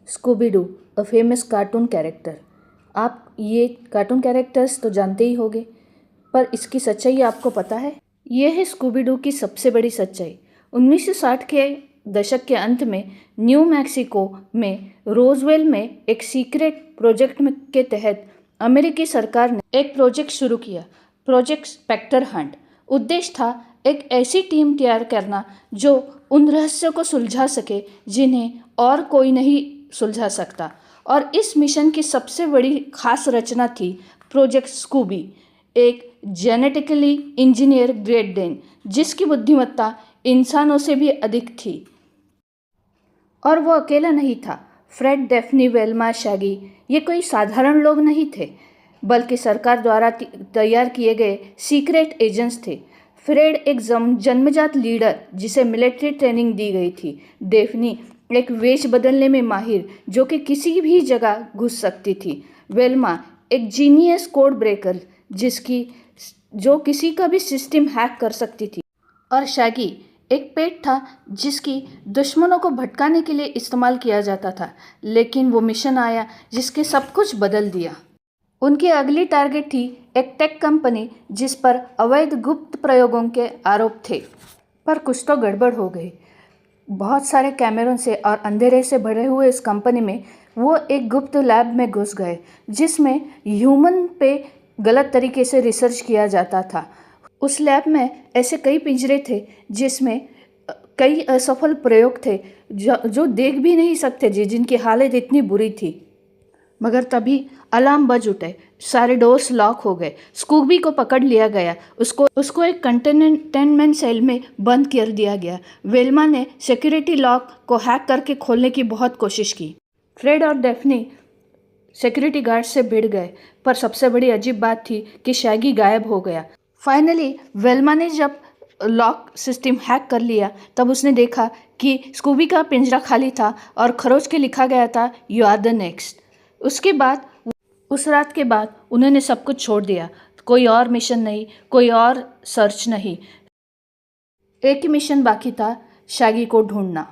Scooby Doo, a famous cartoon character. आप ये cartoon characters तो जानते ही होंगे, पर इसकी सच्चाई आपको पता है? यह है स्कूबी डू की सबसे बड़ी सच्चाई। 1960 के दशक के अंत में न्यू मैक्सिको में रोजवेल में एक सीक्रेट प्रोजेक्ट के तहत अमेरिकी सरकार ने एक प्रोजेक्ट शुरू किया, प्रोजेक्ट स्पेक्टर हंट। उद्देश्य था एक ऐसी टीम तैयार करना जो उन रहस्यों को सुलझा सके जिन्हें और कोई नहीं सुलझा सकता। और इस मिशन की सबसे बड़ी खास रचना थी प्रोजेक्ट स्कूबी, एक जेनेटिकली इंजीनियर ग्रेट डेन जिसकी बुद्धिमत्ता इंसानों से भी अधिक थी। और वो अकेला नहीं था। फ्रेड, डेफ्नी, वेल्मा, शैगी ये कोई साधारण लोग नहीं थे, बल्कि सरकार द्वारा तैयार किए गए सीक्रेट एजेंट्स थे। फ्रेड एक जन्मजात लीडर जिसे मिलिट्री ट्रेनिंग दी गई थी। डेफ्नी एक वेश बदलने में माहिर जो कि किसी भी जगह घुस सकती थी। वेल्मा एक जीनियस कोड ब्रेकर जो किसी का भी सिस्टम हैक कर सकती थी। और शैगी एक पेट था जिसकी दुश्मनों को भटकाने के लिए इस्तेमाल किया जाता था, लेकिन वो मिशन आया जिसके सब कुछ बदल दिया। उनकी अगली टारगेट थी एक टेक कंपनी जिस पर अवैध गुप्त प्रयोगों के आरोप थे। पर कुछ तो गड़बड़ हो गई। बहुत सारे कैमरों से और अंधेरे से भरे हुए इस कंपनी में वो एक गुप्त लैब में घुस गए जिसमें ह्यूमन पे गलत तरीके से रिसर्च किया जाता था। उस लैब में ऐसे कई पिंजरे थे जिसमें कई असफल प्रयोग थे जो देख भी नहीं सकते जिनकी हालत इतनी बुरी थी। मगर तभी अलार्म बज उठे, सारे डोर्स लॉक हो गए। स्कूबी को पकड़ लिया गया, उसको एक कंटेनमेंट सेल में बंद कर दिया गया। वेल्मा ने सिक्योरिटी लॉक को हैक करके खोलने की बहुत कोशिश की। फ्रेड और डेफ्नी सिक्योरिटी गार्ड से भिड़ गए, पर सबसे बड़ी अजीब बात थी कि शैगी गायब हो गया। फाइनली वेल्मा ने जब लॉक सिस्टम हैक कर लिया तब उसने देखा कि स्कूबी का पिंजरा खाली था और खरोच के लिखा गया था, यू आर द नेक्स्ट। उसके बाद उस रात के बाद उन्होंने सब कुछ छोड़ दिया। कोई और मिशन नहीं, कोई और सर्च नहीं। एक ही मिशन बाकी था, शैगी को ढूंढना।